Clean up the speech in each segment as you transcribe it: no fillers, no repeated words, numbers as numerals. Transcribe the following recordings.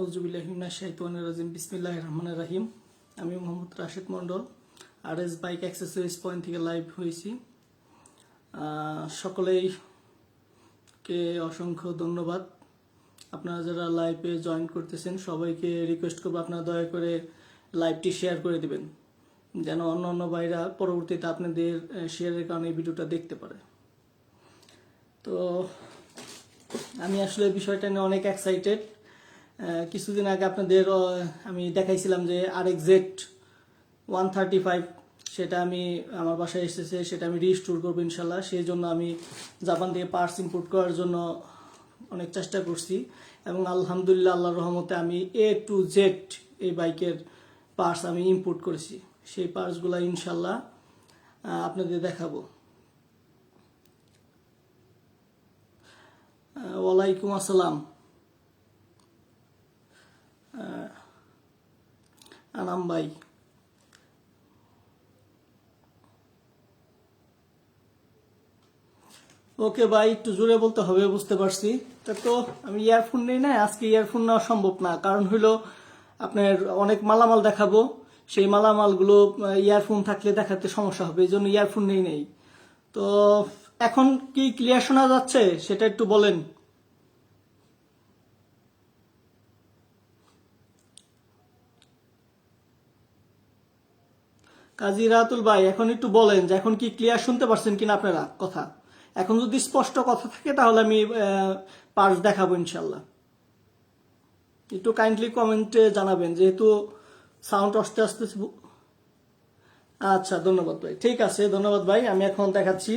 আউযুবিল্লাহি মিনাশ শাইতানির রাজিম বিসমিল্লাহির রহমানির রহিম। আমি Mohammad Rashed Mondal RS bike accessories point থেকে লাইভ হয়েছি। সকলেই কে অসংখ্য ধন্যবাদ। আপনারা যারা লাইভে জয়েন করতেছেন সবাইকে রিকোয়েস্ট করবো আপনারা দয়া করে লাইভটি শেয়ার করে দিবেন, যেন অন্য অন্য ভাইরা পরবর্তীতে আপনাদের শেয়ারের কারণে এই ভিডিওটা দেখতে পারে। তো আমি আসলে বিষয়টা নিয়ে অনেক এক্সাইটেড। কিছুদিন আগে আপনাদের আমি দেখাইছিলাম যে RX-Z 135, সেটা আমি আমার বাসায় এসেছে, সেটা আমি রিস্টোর করবো ইনশাল্লাহ। সেই জন্য আমি জাপান থেকে পার্টস ইম্পোর্ট করার জন্য অনেক চেষ্টা করছি এবং আলহামদুলিল্লাহ আল্লাহর রহমতে আমি A to Z এই বাইকের পার্টস আমি ইম্পোর্ট করেছি। সেই পার্টসগুলো ইনশাল্লাহ আপনাদের দেখাবো। ওয়ালাইকুম আসসালাম আনাম ভাই। ওকে ভাই, একটু জোরে বলতে হবে, বুঝতে পারছি। তো আমি ইয়ারফোন নেই না, আজকে ইয়ারফোন নেওয়া সম্ভব না, কারণ হলো আপনার অনেক মালামাল দেখাবো, সেই মালামালগুলো ইয়ারফোন থাকলে দেখাতে সমস্যা হবে, এই জন্য ইয়ারফোন নেই। তো এখন কি ক্লিয়ার শোনা যাচ্ছে সেটা একটু বলেন। কাজী রাতুল ভাই, এখন একটু বলেন যে এখন কি ক্লিয়ার শুনতে পারছেন কিনা আপনারা কথা। এখন যদি স্পষ্ট কথা থাকে তাহলে আমি পার্টস দেখাবো ইনশাল্লাহ। একটু কাইন্ডলি কমেন্টে জানাবেন, যেহেতু সাউন্ড আস্তে আস্তে। আচ্ছা, ধন্যবাদ ভাই, ঠিক আছে, ধন্যবাদ ভাই। আমি এখন দেখাচ্ছি।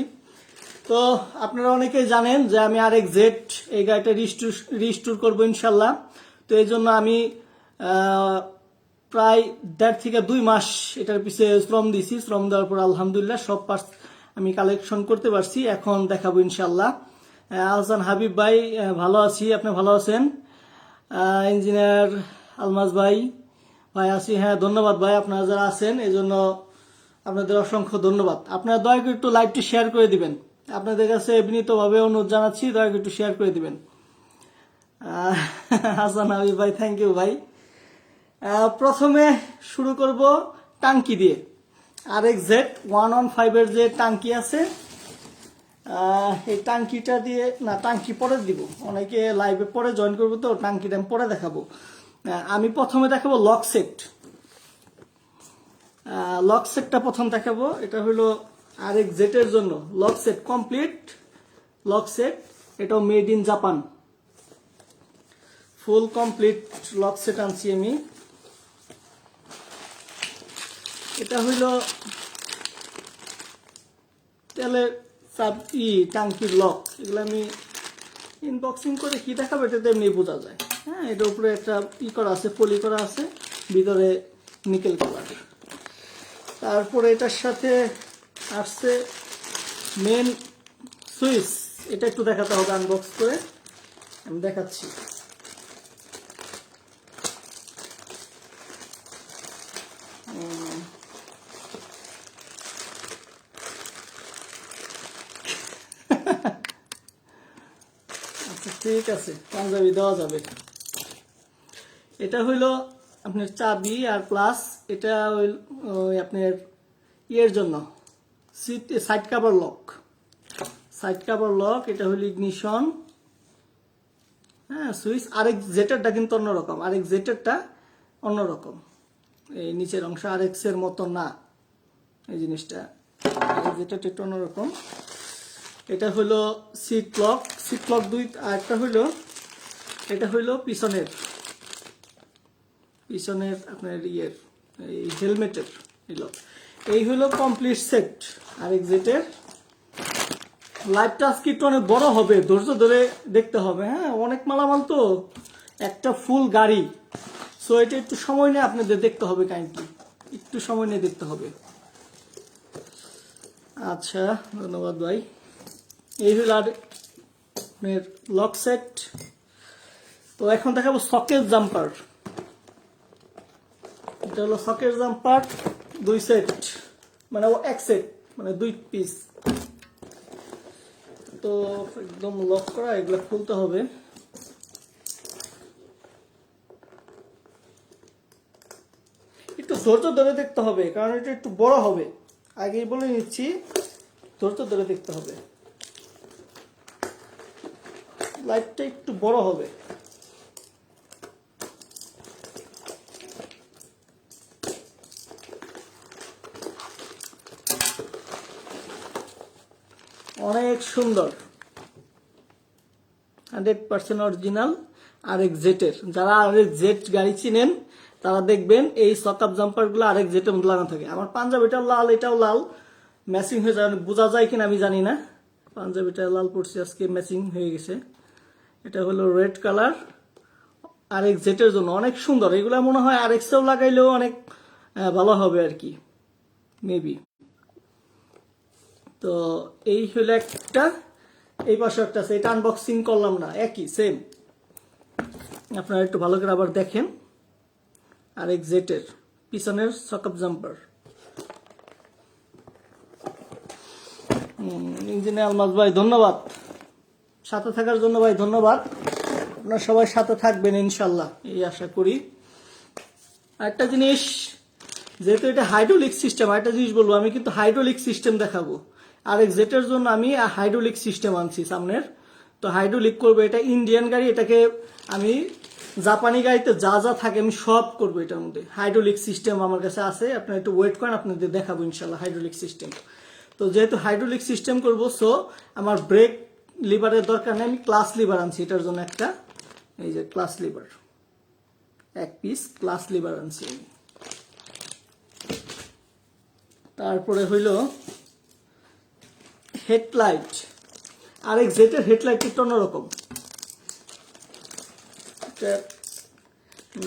তো আপনারা অনেকেই জানেন যে আমি RX-Z এই গাড়িটা রিস্টোর করবো ইনশাল্লাহ। তো এই জন্য আমি প্রায় 1.5 থেকে 2 মাস এটার পিছিয়ে শ্রম দিয়েছি। শ্রম দেওয়ার পর আলহামদুলিল্লাহ সব পার্টস আমি কালেকশন করতে পারছি, এখন দেখাবো ইনশাল্লাহ। আহসান হাবিব ভাই, ভালো আছি, আপনি ভালো আছেন? ইঞ্জিনিয়ার আলমাজ ভাই, ভাই আছি, হ্যাঁ ধন্যবাদ ভাই, আপনারা যারা আছেন এই জন্য আপনাদের অসংখ্য ধন্যবাদ। আপনারা দয়া করে একটু লাইভটি শেয়ার করে দিবেন, আপনাদের কাছে বিনীতভাবে অনুরোধ জানাচ্ছি, দয়া করে একটু শেয়ার করে দিবেন। হাসান হাবিব ভাই, থ্যাংক ইউ ভাই। প্রথমে শুরু করব টাঙ্কি দিয়ে। RX-Z 115 এর যে টাঙ্কি আছে, এই টাঙ্কিটা দিয়ে না, টাঙ্কি পরে দিব, অনেকে লাইভে পরে জয়েন করবো, তো টাঙ্কিটা আমি পরে দেখাবো। আমি প্রথমে দেখাবো লক সেট। লক সেটটা প্রথম দেখাবো। এটা হলো RX-Z এর জন্য lock set, complete lock set. এটাও made in Japan, full complete lock set আনছি আমি। এটা হইল তেলের টাঙ্কির লক। এগুলো আমি ইনবক্সিং করে কি দেখাবো, এটা এমনি বোঝা যায়। হ্যাঁ, এটার উপরে একটা করা আছে, পলি করা আছে, ভিতরে নিকেল কালার। তারপরে এটার সাথে আসছে মেন সুইচ, এটা একটু দেখাতে হবে আনবক্স করে, আমি দেখাচ্ছি। আচ্ছা ঠিক আছে, পাঞ্জাবি দেওয়া যাবে। এটা হইল আপনার চাবি আর প্লাস এটা ওই আপনার ইয়ের জন্য side cover lock, side cover lock. এটা হইল ইগনিশন, হ্যাঁ সুইচ। RX-Z-টা কিন্তু অন্যরকম, RX-Z-টা অন্যরকম, এই নিচের অংশ RX এর মতো না, এই জিনিসটা RX-Z-টা একটু অন্যরকম। এটা হলো সিট লক, সিট লক 2। আর একটা হইলো, এটা হইলো পিছনের আপনার ইয়ের এই হেলমেটের লক। এই হইলো কমপ্লিট সেট RX-Z-এর। লাইভটা আজকে একটু অনেক বড় হবে, ধৈর্য ধরে দেখতে হবে। হ্যাঁ, অনেক মালামাল তো, একটা ফুল গাড়ি, সো এটা একটু সময় নিয়ে আপনাদের দেখতে হবে, কাইন্ডলি একটু সময় নিয়ে দেখতে হবে। আচ্ছা, ধন্যবাদ ভাই। এই হলো আর লক সেট। তো এখন দেখাবো সকেট জাম্পার। এটা হলো সকেট জাম্পার 2 সেট, মানে এক সেট, মানে 2 পিস। তো একদম লক করা, এগুলো খুলতে হবে। ধৈর্য ধরে দেখতে হবে, কারণ এটা একটু বড় হবে, আগেই বলে নিচ্ছি, ধৈর্য ধরে দেখতে হবে, লাইটটা একটু বড় হবে। অনেক সুন্দর, 100% অরিজিনাল RX-Z এর। যারা RX-Z গাড়ি চিনেন তারা দেখবেন এই সকাপ জাম্পারগুলো RX-Z এর মধ্যে লাগানো থাকে। আমার পাঞ্জাবিটাও লাল, এটাও লাল, ম্যাচিং হয়ে যায়, বোঝা যায় কিনা আমি জানি না। পাঞ্জাবিটা লাল পড়ছে আজকে, ম্যাচিং হয়ে গেছে। এটা হলো রেড কালার, RX-Z এর জন্য অনেক সুন্দর। এগুলো মনে হয় RX-এও লাগাইলেও অনেক ভালো হবে আর কি, মেবি। তো এই হলো একটা, এই পাশে একটা আছে, এটা আনবক্সিং করলাম না, একই সেম। আপনারা একটু ভালো করে আবার দেখেন, RX-Z এর পিছনের সকাপ জাম্পার। ইঞ্জিনিয়ার আলমাজ ভাই ধন্যবাদ, সাথে থাকার জন্য ভাই ধন্যবাদ। আপনারা সবাই সাথে থাকবেন ইনশাল্লাহ, এই আশা করি। আরেকটা জিনিস, যেহেতু এটা হাইড্রোলিক সিস্টেম, আরেকটা জিনিস বলবো, আমি কিন্তু হাইড্রোলিক সিস্টেম দেখাবো। RX-Z এর জন্য আমি হাইড্রোলিক সিস্টেম আনছি সামনের। তো হাইড্রোলিক করবো, এটা ইন্ডিয়ান গাড়ি, এটাকে আমি জাপানি গাড়িতে যা যা থাকে আমি সব করবো এটার মধ্যে। হাইড্রোলিক সিস্টেম আমার কাছে আছে, আপনারা একটু ওয়েট করেন, আপনাদের দেখাবো ইনশাল্লাহ হাইড্রোলিক সিস্টেম। তো যেহেতু হাইড্রোলিক সিস্টেম করবো, সো আমার ব্রেক লিভারের দরকার নেই, আমি ক্লাস লিভার আনছি এটার জন্য একটা। এই যে ক্লাস লিভার, এক পিস ক্লাস লিভার আনছি আমি। তারপরে হইল হেডলাইট। RX-Z এর হেডলাইট একটু অন্যরকম,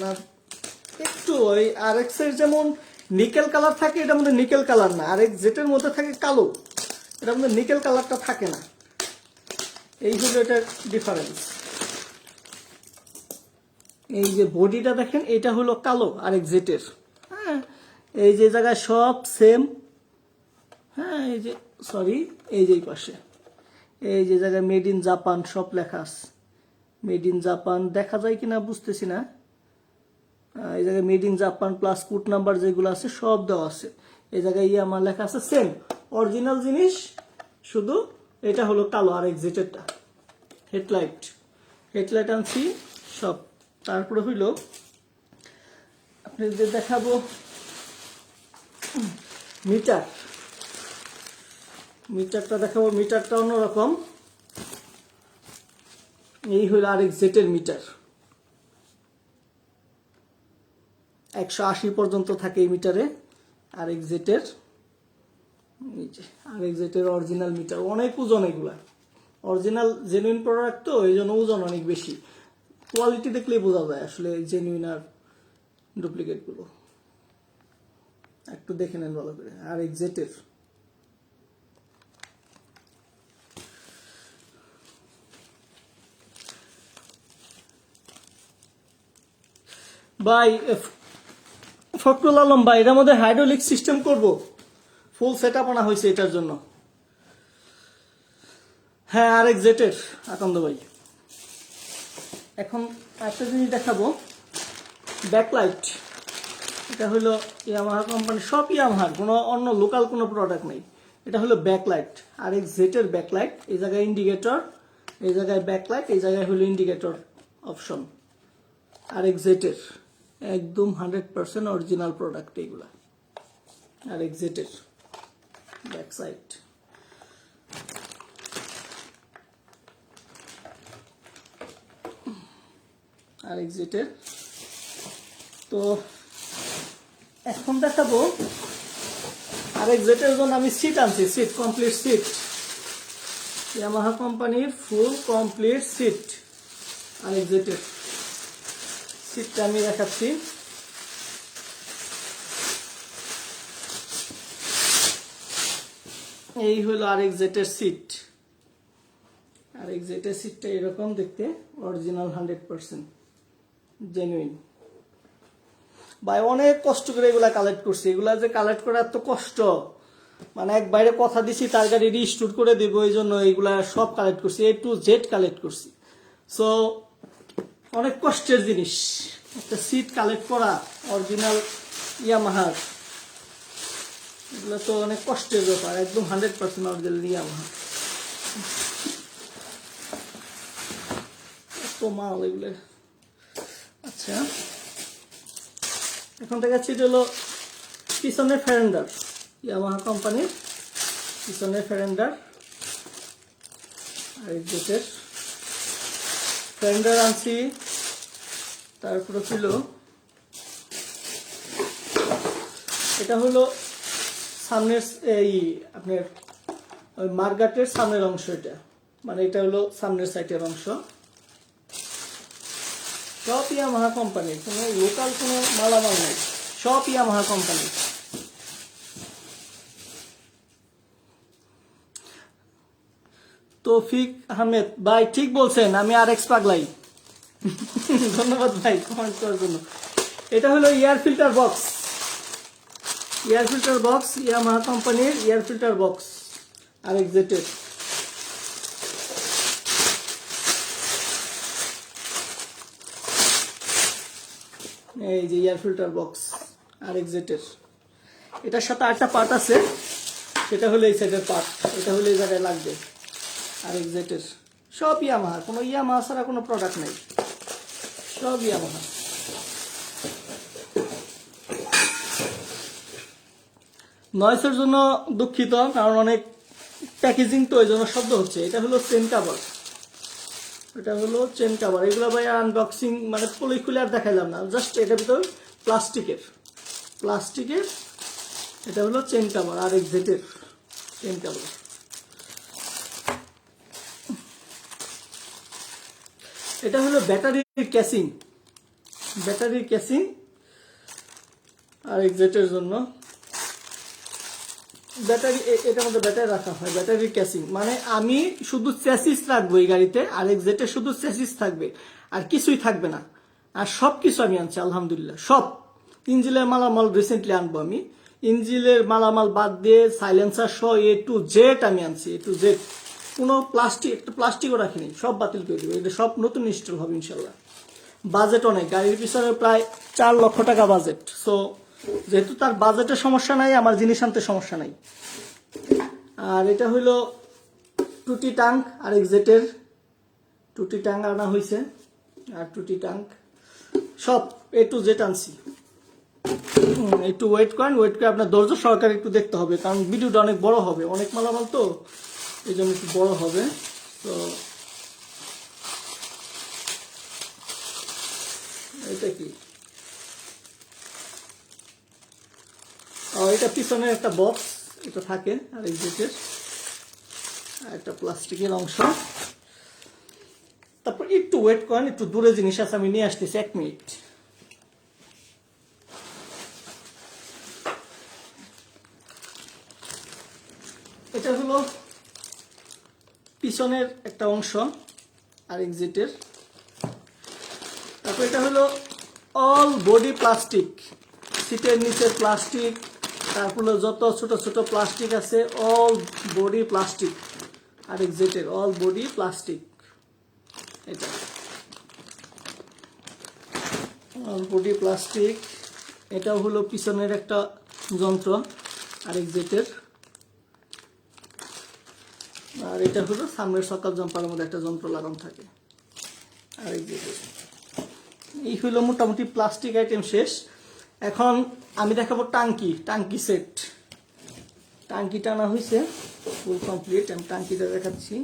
না একটু ওই RX এর যেমন নিকেল কালার থাকে, এটার মধ্যে নিকেল কালার না। RX-Z এর মধ্যে থাকে কালো, এটার মধ্যে নিকেল কালারটা থাকে না। এই হলো এটার ডিফারেন্স। এই যে বডিটা দেখেন, এটা হলো কালো RX-Z এর। হ্যাঁ, এই যে জায়গায় সব সেম। হ্যাঁ, এই যে সরি, এই যে পাশে এই যে জায়গায় মেড ইন জাপান সব লেখা আছে। মেড ইন জাপান দেখা যায় কিনা বুঝতেছি না। এই জায়গায় made in Japan plus code number যেগুলো আছে সব দেওয়া আছে। এই জায়গায় আমার লেখা আছে সেম অরিজিনাল জিনিস, শুধু এটা হলো কালো RX-Z এরটা। হেডলাইট আনছি সব। তারপরে হইল আপনাদের দেখাবো মিটারটা দেখাবো। মিটারটা অন্যরকম। এই হলো RX-Z এর মিটার, 180 পর্যন্ত থাকে এই মিটারে RX-Z এর। RX-Z এর অরিজিনাল মিটার, অনেক ওজন, এগুলা অরিজিনাল জেনুইন প্রোডাক্ট, তো এই জন্য ওজন অনেক বেশি। কোয়ালিটি দেখলেই বোঝা যায় আসলে জেনুইন আর ডুপ্লিকেট গুলো। একটু দেখে নেন ভালো করে RX-Z এর। ভাই ফখরুল আলম ভাই, এটার মধ্যে হাইড্রোলিক সিস্টেম করব, ফুল সেট আপ আনা হয়েছে এটার জন্য। হ্যাঁ, RX-Z এর আকন্দ ভাই। এখন একটা জিনিস দেখাবো, ব্যাকলাইট। এটা হলো ইয়ামাহা কোম্পানি, সব ইয়ামাহার, কোনো অন্য লোকাল কোনো প্রোডাক্ট নেই। এটা হলো ব্যাকলাইট, RX-Z এর ব্যাকলাইট। এই জায়গায় ইন্ডিকেটর, এই জায়গায় ব্যাকলাইট, এই জায়গায় হলো ইন্ডিকেটর অপশন। RX-Z এর একদম 100% অরিজিনাল প্রোডাক্ট এগুলা। RX-Z এর ব্যাক সাইড। RX-Z এর। তো এখন দেখাবো RX-Z এর জন্য আমি সিট আনছি, সিট কমপ্লিট সিট, ইয়ামাহা কোম্পানির ফুল কমপ্লিট সিট। RX-Z এর সিটটা আমি দেখাচ্ছি। এই হলো RX-Z এর সিট। RX-Z এর সিটটা এরকম দেখতে, অরিজিনাল 100% জেনুইন। ভাই অনেক কষ্ট করে এগুলা কালেক্ট করছি, এগুলা যে কালেক্ট করা এত কষ্ট, মানে এক বাইরে কথা দিছি তার গাড়ি রিস্টোর করে দিব, এই জন্য এইগুলা সব কালেক্ট করছি, A to Z কালেক্ট করছি। সো অনেক কষ্টের জিনিস একটা সিট কালেক্ট করা, অরিজিনাল ইয়ামাহার, এগুলো তো অনেক কষ্টের ব্যাপার, একদম 100% অরিজিনাল ইয়ামাহা। এত মাল এগুলো। আচ্ছা, এখন দেখাচ্ছি এটা হলো পিছনের ফেরেন্ডার, ইয়ামাহা কোম্পানির পিছনের ফেরেন্ডার। আর এক্সিটের ফেরেন্ডার আনছি। তারপরে ছিল এটা হলো সামনের এই আপনার ওই মার্গাটের সামনের অংশ, এটা মানে এটা হলো সামনের সাইডের অংশ। সব ইয়ামাহা কোম্পানির, কোনো লোকাল কোনো মালামাল নেই, সব ইয়ামাহা কোম্পানি। তৌফিক আহমেদ ভাই ঠিক বলছেন, আমি আর এক্স পাগলাই। ধন্যবাদ ভাই কমেন্ট করার জন্য। এটা হলো air filter box, air filter box, Yamaha কোম্পানির এয়ার ফিল্টার বক্স আর এক্সিটের। এই যে এয়ার ফিল্টার বক্স আর এক্সিটের। এটার সাথে আরেকটা পার্ট আছে, সেটা হলো এই সাইডের পার্ট, এটা হলো এই জায়গায় লাগবে। আর এক্সিটের সব ইয়ামাহা, কোনো ইয়ামাহা ছাড়া কোনো প্রোডাক্ট নেই, সব ইয়ামাহা। নয়েসের জন্য দুঃখিত, কারণ অনেক প্যাকেজিং তো ওই জন্য শব্দ হচ্ছে। এটা হলো চেন কাভার, এটা হলো চেন কাভার। এগুলো ভাই আনবক্সিং মানে খুলে আর দেখাইলাম না, জাস্ট এটার ভিতর প্লাস্টিকের, এটা হলো চেন কাভার আর এক্সিটের চেন কাভার। এটা হলো ব্যাটারির ক্যাসিং আর এক্সিটের জন্য ব্যাটারি, এটার মধ্যে ব্যাটারি রাখা হয়, ব্যাটারির ক্যাসিং। মানে আমি শুধু চ্যাসিস রাখবো এই গাড়িতে, আর এক্সিটে শুধু চ্যাসিস থাকবে, আর কিছুই থাকবে না। আর সব কিছু আমি আনছি আলহামদুলিল্লাহ, সব ইঞ্জিনের মালামাল রিসেন্টলি আনবো আমি, ইঞ্জিনের মালামাল বাদ দিয়ে সাইলেন্সার সহ A to Z আমি আনছি, A to Z। কোনো একটা প্লাস্টিকও রাখিনি, সব বাতিল করে দেবো। এটা সব নতুন ইনস্টল হবে ইনশাল্লাহ। বাজেট অনেক, গাড়ির পিছনে প্রায় 4 লক্ষ টাকা বাজেট। সো যেহেতু তার বাজেটের সমস্যা নাই, আমার জিনিস আনতে সমস্যা নাই। আর এটা হইলো টুটি টাঙ্ক আর এক্সিটের, টুটি টাঙ্ক আনা হয়েছে, আর টুটি টাঙ্ক সব A to Z আনছি। একটু ওয়েট করে আপনার ধৈর্য সহকারে একটু দেখতে হবে, কারণ ভিডিওটা অনেক বড় হবে, অনেক মালামাল তো এই জন্য একটু বড় হবে। তো এটা কি, এটা পিছনে একটা বক্স, এটা থাকে আর এক্সিটের একটা প্লাস্টিকের অংশ। তারপর একটু ওয়েট করেন, একটু দূরে জিনিস আছে, আমি নিয়ে আসতেছি, 1 মিনিট। এটা হলো পিছনের একটা অংশ আর এক্সিটের। তারপর এটা হলো অল বডি প্লাস্টিক, সিটের নিচে প্লাস্টিক, তারপরে যত ছোট ছোট প্লাস্টিক আছে, অল বডি প্লাস্টিক আর এক্সিটের অল বডি প্লাস্টিক। এটা অল বডি প্লাস্টিক। এটাও হলো পিছনের একটা যন্ত্র আর এক্সিটের। আর এটা হলো সামনের সকাল জাম্পারের মধ্যে একটা যন্ত্র লাগানো থাকে আর এক্সিটের। এই হলো মোটামুটি প্লাস্টিক আইটেম শেষ। এখন আমি দেখাবো টাঙ্কি সেট। টাঙ্কি টানা হয়েছে ফুল কমপ্লিট, আমি টাঙ্কিটা দেখাচ্ছি।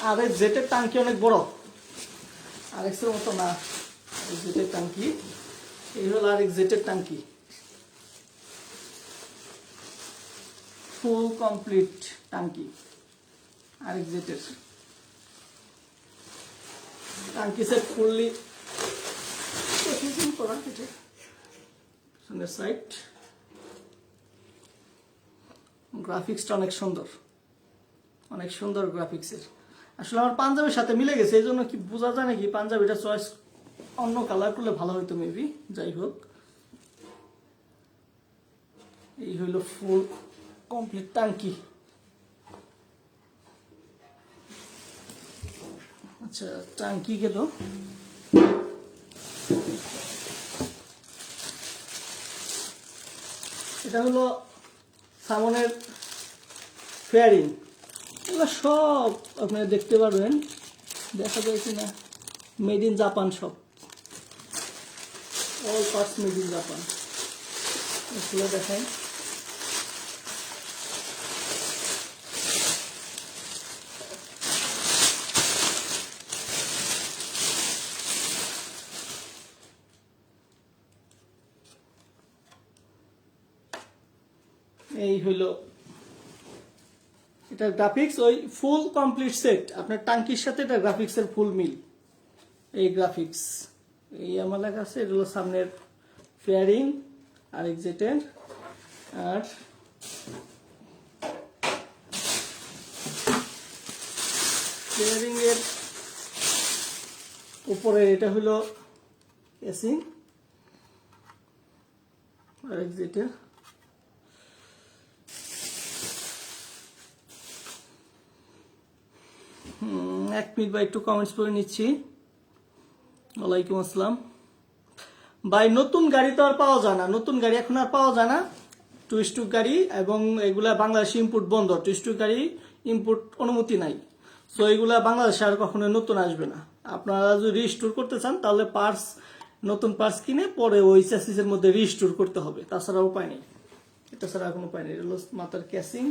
আর জেটের টাঙ্কি অনেক বড়, আর এক্সের মতো না, জেটের টাঙ্কি। এই হলো আর জেটের টাঙ্কি, ফুল কমপ্লিট টাঙ্কি আর এক্সিটের টাঙ্কি সেট ফুললি করা। সাইড গ্রাফিক্সটা অনেক সুন্দর গ্রাফিক্সের। আসলে আমার পাঞ্জাবির সাথে মিলে গেছে, এই জন্য কি বোঝা যায় নাকি পাঞ্জাবিটা চয়েস অন্য কালার করলে ভালো হইতো মেবি। যাই হোক, এই হইল ফুল কমপ্লিট টাঙ্কি। আচ্ছা, টাঙ্কি গেল। এটা হলো সামনের ফেয়ারিং। এগুলো সব আপনারা দেখতে পারবেন, দেখা যায় কিনা, মেড ইন জাপান সব, all parts made in Japan. এগুলো দেখাই। এই হইলো এটা গ্রাফিক্স, ওই ফুল কমপ্লিট সেট আপনার টাঙ্কির সাথে এটা গ্রাফিক্সের ফুল মিল। এই গ্রাফিক্স এই আমার লেখা আছে, এটা হলো সামনের ফেয়ারিং আর এক্সিটের। আর ফেয়ারিং এর উপরে এটা হলো এসি আর এক্সিটের। এক মিনিট ভাই, একটু কমেন্টস পড়ে নিচ্ছি। ওয়ালাইকুম আসসালাম ভাই। নতুন গাড়ি তো আর পাওয়া যায় না, নতুন গাড়ি এখন আর পাওয়া যায় না। টুইস্টুক গাড়ি এবং এগুলা বাংলাদেশে ইম্পোর্ট বন্ধ, টুইস্টুক গাড়ি ইম্পোর্ট অনুমতি নাই। সো এগুলা বাংলাদেশে আর কখনো নতুন আসবে না। আপনারা যদি রিস্টোর করতে চান তাহলে পার্টস, নতুন পার্টস কিনে পরে ওই চ্যাসিসের মধ্যে রিস্টোর করতে হবে, তাছাড়া উপায় নেই। এটা ছাড়া কোনো উপায় নেই। এটা হলো মাথার ক্যাসিং।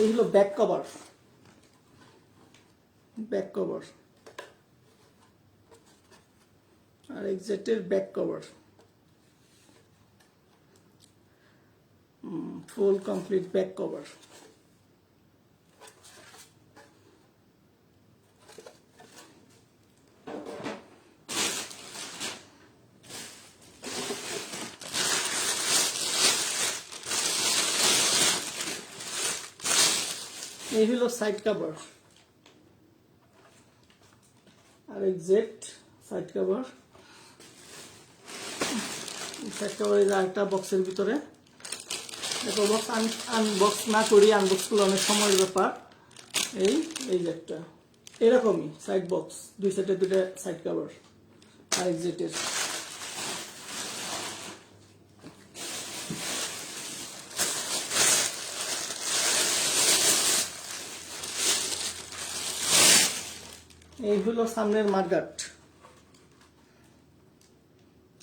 এই হলো ব্যাক কভার, ব্যাক কভার আর এক্সিটের back cover, full complete back cover. এই হলো সাইড কভার আর exit side cover. Side cover এই একটা বক্সের ভিতরে। দেখো বক্স আনবক্স না করি, আনবক্স করলে অনেক সময়ের ব্যাপার। এই যে একটা এরকমই সাইড বক্স, দুই সাইডে দুইটা সাইড কভার আর এক্সিটের। এই হলো সামনের মার্গাট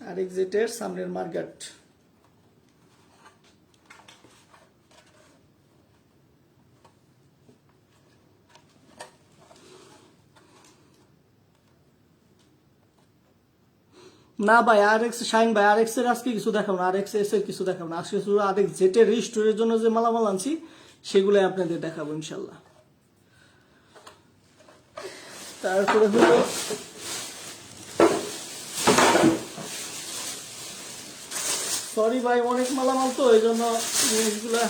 আর এক্সিটের সামনের মার্গাট। না ভাই, আর এক্স শাইন ভাই, আর এক্স এর আজকে কিছু দেখাবো না, আর এক্স এস এর কিছু দেখাবো না। আজকে শুধু আর এক্স জেটের রিস্টোরের জন্য যে মালামাল আনছি সেগুলোই আপনাদের দেখাবো ইনশাল্লাহ। তারপরে হলো সরি ভাই, অনেক মালামাল তো এই জন্য জিনিসগুলা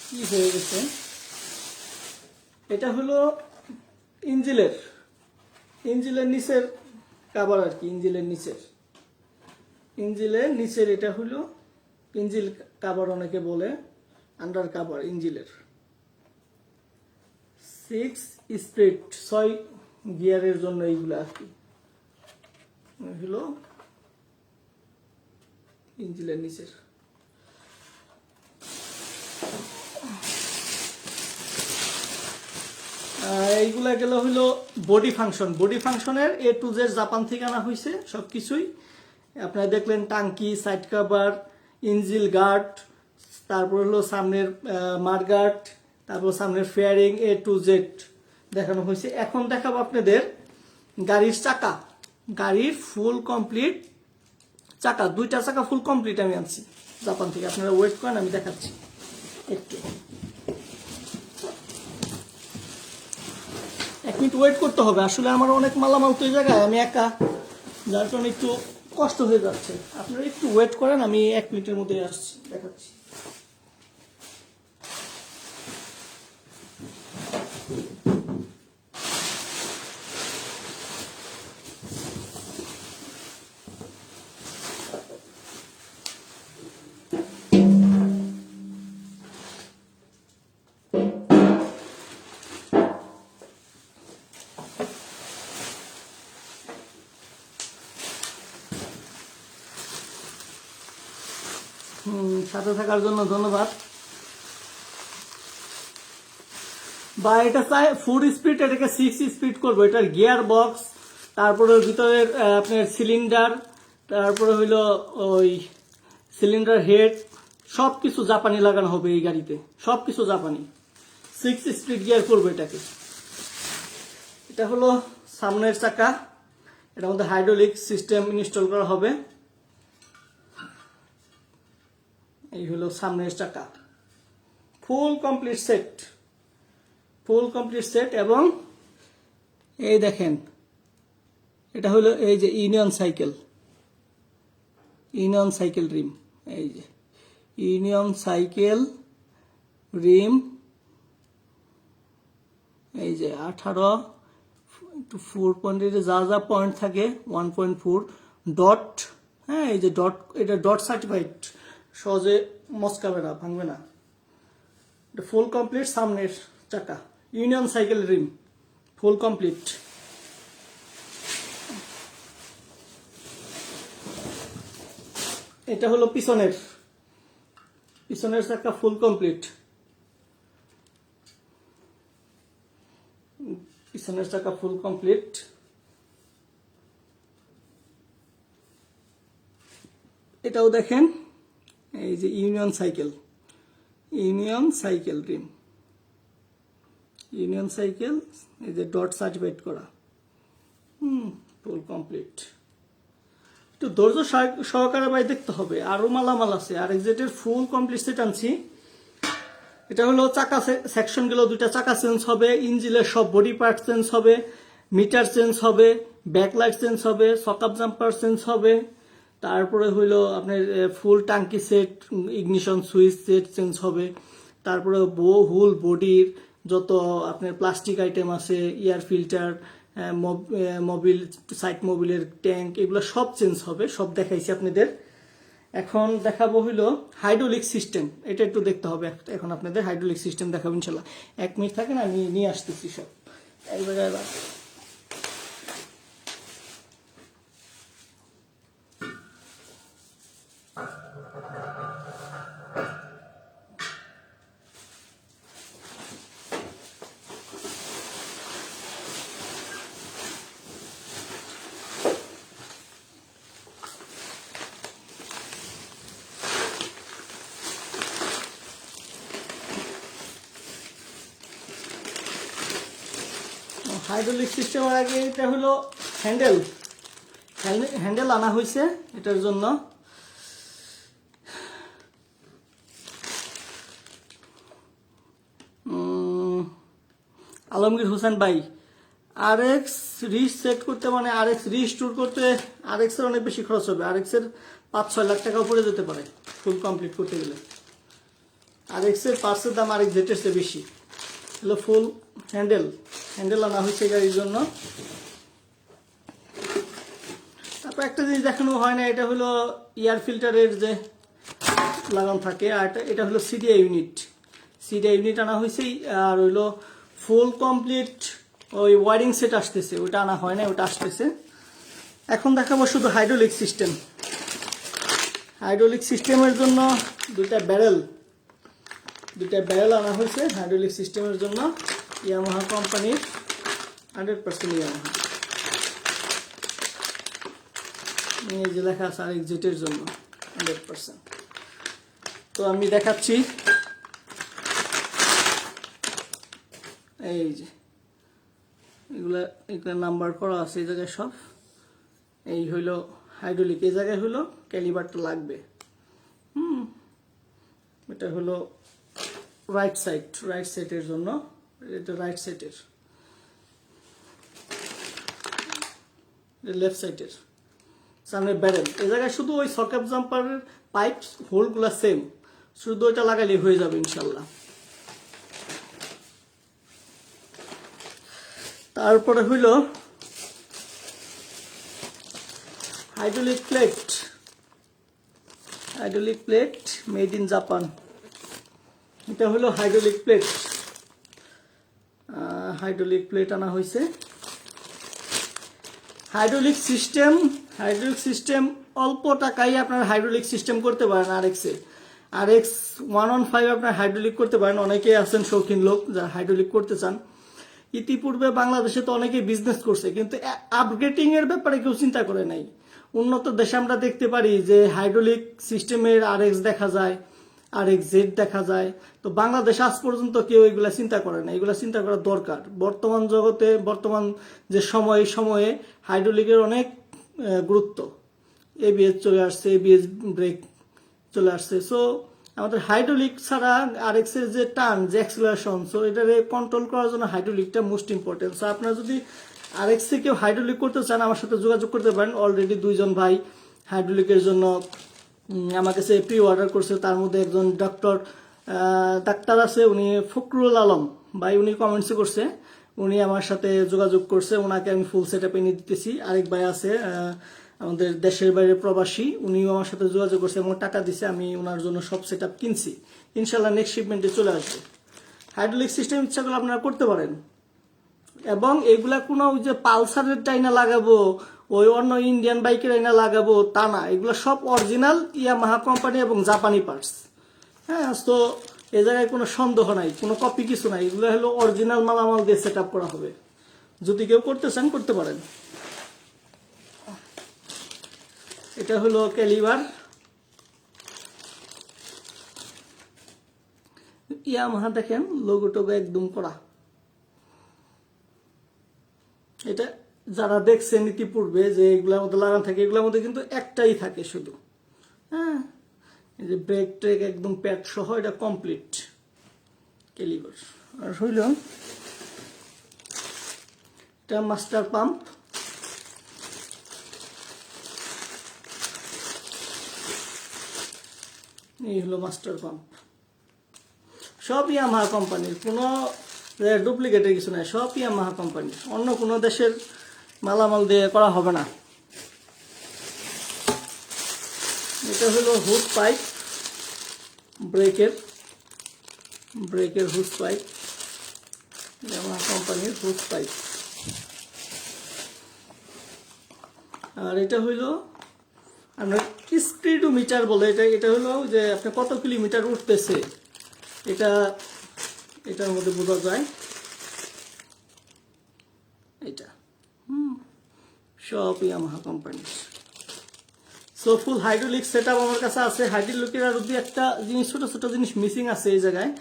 কি হয়ে গেছে। এটা হলো ইঞ্জিলের নিচের কাভার আর কি, ইঞ্জিলের নিচের এটা হলো ইঞ্জিল কাভার, অনেকে বলে আন্ডার কাভার ইঞ্জিলের। 6 স্পিড 6 গিয়ারের জন্য এইগুলো আর কি হলো ইঞ্জিলের নিচের। এইগুলা গেল হইলো বডি ফাংশন। বডি ফাংশনের এ টু জেড জাপান থেকে আনা হয়েছে সবকিছুই। আপনারা দেখলেন টাঙ্কি, সাইড কাভার, ইঞ্জিল গার্ড, তারপর হলো সামনের মারগার্ড, তারপর সামনের ফেয়ারিং, এ টু জেড দেখানো হয়েছে। এখন দেখাবো আপনাদের গাড়ির চাকা, গাড়ির ফুল কমপ্লিট চাকা। দুইটা চাকা ফুল কমপ্লিট আমি আনছি জাপান থেকে। আপনারা ওয়েট করেন, আমি দেখাচ্ছি একটু। এক মিনিট ওয়েট করতে হবে, আসলে আমার অনেক মালামাল তো এই জায়গায়, আমি একা, যার কারণে একটু কষ্ট হয়ে যাচ্ছে। আপনারা একটু ওয়েট করেন, আমি 1 মিনিটের মধ্যে আসছি, দেখাচ্ছি। সাথে থাকার জন্য ধন্যবাদ। বা এটা চাই 4 স্পিড, এটাকে 6 স্পিড করবো। এটার গিয়ার বক্স, তারপরে ভিতরে আপনার সিলিন্ডার, তারপরে হইলো ওই সিলিন্ডার হেড, সবকিছু জাপানি লাগানো হবে এই গাড়িতে, সবকিছু জাপানি। 6 স্পিড গিয়ার করবো এটাকে। এটা হলো সামনের চাকা, এটার মধ্যে হাইড্রোলিক সিস্টেম ইনস্টল করা হবে। এই হলো সামনের চাকা, full complete set, full complete set. এবং এই দেখেন, এটা হলো এই যে ইউনিয়ন সাইকেল, ইউনিয়ন সাইকেল রিম, এই যে ইউনিয়ন সাইকেল রিম, এই যে 18 4 পয়েন্টের যা যা পয়েন্ট থাকে 1.4 ডট। হ্যাঁ, এই যে ডট, এটা ডট সার্টিফাইড, সহজে মস্কাবে না, ভাঙবে না। এটা ফুল কমপ্লিট সামনের চাকা, ইউনিয়ন সাইকেল রিম, ফুল কমপ্লিট। এটা হলো পিছনের, পিছনের চাকা ফুল কমপ্লিট, পিছনের চাকা ফুল কমপ্লিট। এটাও দেখেন, এই যে ইউনিয়ন সাইকেল, ইউনিয়ন সাইকেল রিম, ইউনিয়ন সাইকেল, এই যে ডট সার্টিফাইড করা, ফুল কমপ্লিট। একটু ধৈর্য সহকারে ভাই দেখতে হবে, আরো মালামাল আছে। আর এক্সেটের ফুল কমপ্লিট সেট আনছি। এটা হলো চাকা সেকশন গুলো, দুইটা চাকা চেঞ্জ হবে, ইঞ্জিনের সব বডি পার্ট চেঞ্জ হবে, মিটার চেঞ্জ হবে, ব্যাকলাইট চেঞ্জ হবে, সকাপ জাম্পার চেঞ্জ হবে, তারপরে হইলো আপনার ফুল টাঙ্কি set, ignition switch set change হবে, তারপরে হুল বডির যত আপনার প্লাস্টিক আইটেম আছে, এয়ার ফিল্টার, মোবিল, সাইড মোবিলের ট্যাঙ্ক, এগুলো সব চেঞ্জ হবে, সব দেখাইছি আপনাদের। এখন দেখাবো হইলো হাইড্রোলিক সিস্টেম, এটা একটু দেখতে হবে। এখন আপনাদের হাইড্রোলিক সিস্টেম দেখাবো ইনশাল্লাহ। 1 মিনিট থাকেন, আমি নিয়ে আসতেছি সব একবারে। হাইড্রোলিক সিস্টেমের আগে এটা হলো হ্যান্ডেল, হ্যান্ডেল আনা হয়েছে এটার জন্য। আলমগীর হোসেন ভাই, আরএক্স রিসেট করতে মানে আরএক্স রিস্টোর করতে আরএক্স এর অনেক বেশি খরচ হবে। আরএক্স এর 5-6 লাখ টাকা পড়ে যেতে পারে ফুল কমপ্লিট করতে গেলে। আরএক্স এর পার্টসের দাম আরএক্স জেটের চেয়ে বেশি। হলো ফুল হ্যান্ডেল, হ্যান্ডেল আনা হয়েছে গাড়ির জন্য। তারপর একটা জিনিস দেখানো হয় না, এটা হলো এয়ার ফিল্টারের যে লাগানো থাকে, আর এটা হলো সিডিআই ইউনিট, সিডিআই ইউনিট আনা হয়েছে। আর হইলো ফুল কমপ্লিট ওই ওয়ারিং সেট আসতেছে, ওইটা আনা হয় না, ওটা আসতেছে। এখন দেখাবো শুধু হাইড্রোলিক সিস্টেম। হাইড্রোলিক সিস্টেমের জন্য দুইটা ব্যারেল আনা হয়েছে হাইড্রোলিক সিস্টেমের জন্য, ইয়ামাহা কোম্পানির, 100% ইয়ামাহা। এই যে লেখা আছে আরেক জেটের জন্য 100%। তো আমি দেখাচ্ছি, এই যে এগুলা নাম্বার করা আছে এই জায়গায় সব। এই হইলো হাইড্রোলিক, এই জায়গায় হইলো ক্যালিবারটা লাগবে। এটা হলো রাইট সাইডের জন্য, এটা রাইট সাইডের, লেফট সাইডের সামনে ব্যারেল। এই জায়গায় শুধু ওই সকেট জাম্পারের পাইপ হোলগুলা সেম, শুধু ওইটা লাগাইলে হয়ে যাবে ইনশাল্লাহ। তারপরে হইল hydraulic plate made in Japan. এটা হলো হাইড্রোলিক প্লেট আনা হয়েছে। হাইড্রোলিক সিস্টেম অল্প টাকায় আপনার হাইড্রোলিক সিস্টেম করতে পারেন আরএক্সে। RX-115 আপনার হাইড্রোলিক করতে পারেন, অনেকেই আছেন শৌখিন লোক যারা হাইড্রোলিক করতে চান। ইতিপূর্বে বাংলাদেশে তো অনেকেই বিজনেস করছে, কিন্তু আপগ্রেডিং এর ব্যাপারে কেউ চিন্তা করে নাই। উন্নত দেশে আমরা দেখতে পারি যে হাইড্রোলিক সিস্টেমের RX দেখা যায়, RXZ দেখা যায়, তো বাংলাদেশ আজ পর্যন্ত কেউ এগুলা চিন্তা করে না। এগুলা চিন্তা করা দরকার। বর্তমান জগতে, বর্তমান যে সময়ে হাইড্রোলিকের অনেক গুরুত্ব। ABS চলে আসছে, ABS ব্রেক চলে আসছে। সো আমাদের হাইড্রোলিক ছাড়া RX এর যে টার্ন, যে অ্যাক্সেলারেশন, সো এটারে কন্ট্রোল করার জন্য হাইড্রোলিকটা মোস্ট ইম্পর্টেন্ট। সো আপনারা যদি RX এ কেউ হাইড্রোলিক করতে চান, আমার সাথে যোগাযোগ করতে পারেন। অলরেডি 2 জন ভাই হাইড্রোলিকের জন্য আমার কাছে প্রি অর্ডার করছে। তার মধ্যে একজন ডাক্তার আছে, উনি ফখরুল আলম ভাই, উনি কমেন্টসে করছে, উনি আমার সাথে যোগাযোগ করছে, ওনাকে আমি ফুল সেট আপ এনে দিতেছি। আরেক ভাই আছে আমাদের দেশের বাইরে প্রবাসী, উনিও আমার সাথে যোগাযোগ করছে এবং টাকা দিছে, আমি ওনার জন্য সব সেট আপ কিনছি। ইনশাল্লাহ নেক্সট শিপমেন্টে চলে আসবে। হাইড্রোলিক সিস্টেম ইচ্ছা করলে আপনারা করতে পারেন। এবং এগুলা কোনো ওই যে পালসারের টাইনা লাগাবো, ওই অন্য ইন্ডিয়ান বাইকের আইনা লাগাবো তা না। এগুলো সব অরিজিনাল ইয়ামাহা কোম্পানি এবং জাপানি পার্টস। হ্যাঁ, তো এ জায়গায় কোনো সন্দেহ নাই, কোনো কপি কিছু নাই। এগুলো হলো অরিজিনাল মালামাল দিয়ে সেট আপ করা হবে। যদি কেউ করতে চান করতে পারেন। এটা হলো ক্যালিবার, ইয়ামাহা দেখেন লোগো টোগো একদম করা। এটা যারা দেখছেন ইতিপূর্বে যে এগুলোর মধ্যে লাগানো থাকে, এগুলোর মধ্যে কিন্তু একটাই থাকে শুধু। হ্যাঁ, এই যে ব্রেক ট্রেক একদম প্যাড সহ এটা কমপ্লিট ক্যালিবার। আর হইল এটা মাস্টার পাম্প। এই হলো মাস্টার পাম্প। সব ইয়ামাহা কোম্পানির, কোনো ডুপ্লিকেটের কিছু নাই, সব ইয়ামাহা কোম্পানির। অন্য কোনো দেশের মালামাল দিয়ে করা হবে না। এটা হলো হুড পাইপ, ব্রেকের হুড পাইপ, ইয়ামাহা কোম্পানির হুড পাইপ। আর এটা হইল আপনার স্পিডোমিটার বলে, এটা হলো যে আপনি কত কিলোমিটার উঠতেছে, এটার মধ্যে বোঝা যায়। এটা সব Yamaha company. So full hydraulic set up আমার কাছে আছে। হাইড্রোলিকের আর যদি একটা জিনিস, ছোট ছোট জিনিস মিসিং আছে এই জায়গায়।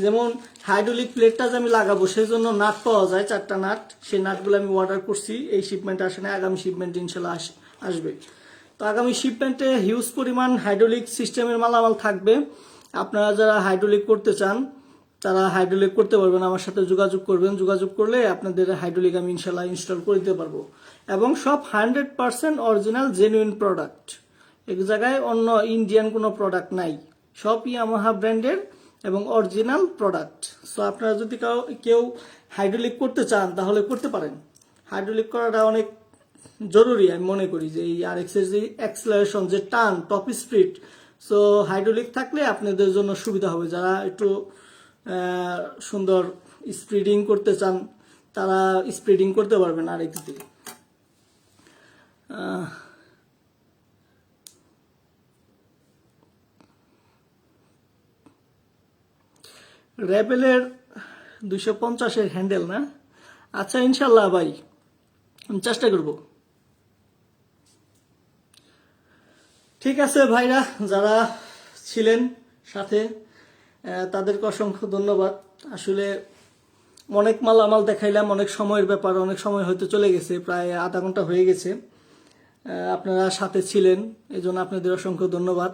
যেমন হাইড্রোলিক প্লেটটা যে আমি লাগাবো সেই জন্য নাট পাওয়া যায়, 4টা নাট। সেই নাটগুলো আমি অর্ডার করছি, এই শিপমেন্ট আসে না, আগামী শিপমেন্ট ইনশাল্লাহ আসবে। তো আগামী শিপমেন্টে হিউজ পরিমাণ হাইড্রোলিক সিস্টেমের মালামাল থাকবে। আপনারা যারা হাইড্রোলিক করতে চান তারা হাইড্রোলিক করতে পারবেন, আমার সাথে যোগাযোগ করবেন। যোগাযোগ করলে আপনাদের হাইড্রোলিক আমি ইনশাল্লাহ ইনস্টল করে দিতে পারবো। এবং সব 100% অরিজিনাল জেনুইন প্রোডাক্ট। এক জায়গায় অন্য ইন্ডিয়ান কোনো প্রোডাক্ট নাই, সব ইয়ামাহা ব্র্যান্ডের এবং অরিজিনাল প্রোডাক্ট। সো আপনারা যদি কেউ হাইড্রোলিক করতে চান তাহলে করতে পারেন। হাইড্রোলিক করাটা অনেক জরুরি আমি মনে করি, যে এই RX এর যে অ্যাক্সেলারেশন, যে turn, top speed, so hydraulic থাকলে আপনাদের জন্য সুবিধা হবে। যারা একটু সুন্দর স্পিডিং করতে চান তারা স্পিডিং করতে পারবেন RX দিয়ে। র্যাবেলের 250-এর হ্যান্ডেল না? আচ্ছা, ইনশাল্লাহ ভাই আমি চেষ্টা করব। ঠিক আছে ভাইরা, যারা ছিলেন সাথে তাদেরকে অসংখ্য ধন্যবাদ। আসলে অনেক মালামাল দেখাইলাম, অনেক সময়ের ব্যাপার, অনেক সময় হয়তো চলে গেছে, প্রায় আধা ঘন্টা হয়ে গেছে। আপনারা সাথে ছিলেন, এই জন্য আপনাদের অসংখ্য ধন্যবাদ।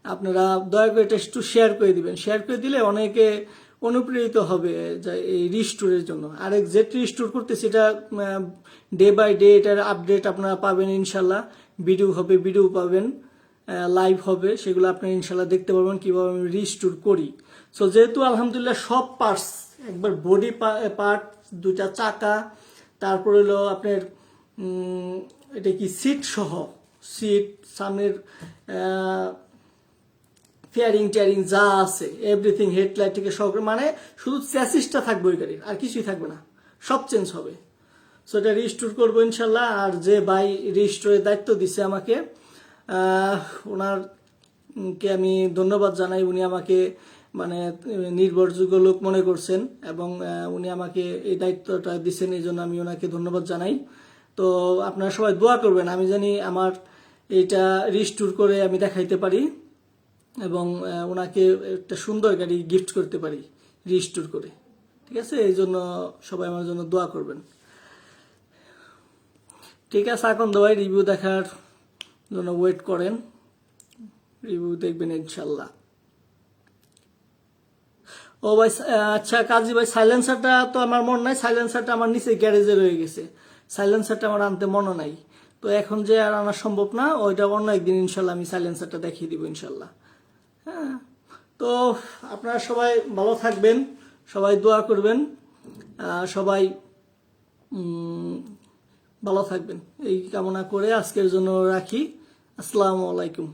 আপনারা দয়া করে এটা একটু শেয়ার করে দিবেন। শেয়ার করে দিলে অনেকে অনুপ্রেরিত হবে এই রিস্টোরের জন্য। RXZ রিস্টোর করতেছি, এটা ডে বাই ডে এটার আপডেট আপনারা পাবেন ইনশাল্লাহ। ভিডিও পাবেন, লাইভ হবে, সেগুলো আপনারা ইনশাল্লাহ দেখতে পারবেন কিভাবে আমি রিস্টোর করি। সো যেহেতু আলহামদুলিল্লাহ সব পার্টস, একবার বডি পার্ট, 2টা চাকা, তারপর হলো আপনার এটা কি সিট সহ, সিট, সামনের ফেয়ারিং টেয়ারিং যা আছে এভরিথিং, হেডলাইট থেকে সব, মানে শুধু চ্যাসিসটা থাকবে ওই গাড়ির, আর কিছুই থাকবে না, সব চেঞ্জ হবে। সো এটা রিস্টোর করবো ইনশাল্লাহ। আর যে ভাই রিস্টোরের দায়িত্ব দিছে আমাকে, ওনার কে আমি ধন্যবাদ জানাই। উনি আমাকে মানে নির্ভরযোগ্য লোক মনে করছেন এবং উনি আমাকে এই দায়িত্বটা দিচ্ছেন, এই জন্য আমি ওনাকে ধন্যবাদ জানাই। তো আপনারা সবাই দোয়া করবেন আমি জানি আমার এইটা রিস্টোর করে আমি দেখাইতে পারি এবং ওনাকে একটা সুন্দর গাড়ি গিফট করতে পারি রিস্টোর করে। ঠিক আছে, এই জন্য সবাই আমার জন্য দোয়া করবেন। ঠিক আছে, এখন ভাই রিভিউ দেখার জন্য ওয়েট করেন, রিভিউ দেখবেন ইনশাল্লাহ। ও ভাই আচ্ছা কাজী ভাই, সাইলেন্সারটা তো আমার মন নাই, সাইলেন্সারটা আমার নিচে গ্যারেজে রয়ে গেছে, সাইলেন্সারটা আমার আনতে মনে নাই। তো এখন যে আর আনা সম্ভব না, ওইটা অন্য একদিন ইনশাল্লাহ আমি সাইলেন্সারটা দেখিয়ে দিব ইনশাল্লাহ। হ্যাঁ, তো আপনারা সবাই ভালো থাকবেন, সবাই দোয়া করবেন, সবাই ভালো থাকবেন এই কামনা করে আজকের জন্য রাখি। আসসালামু আলাইকুম।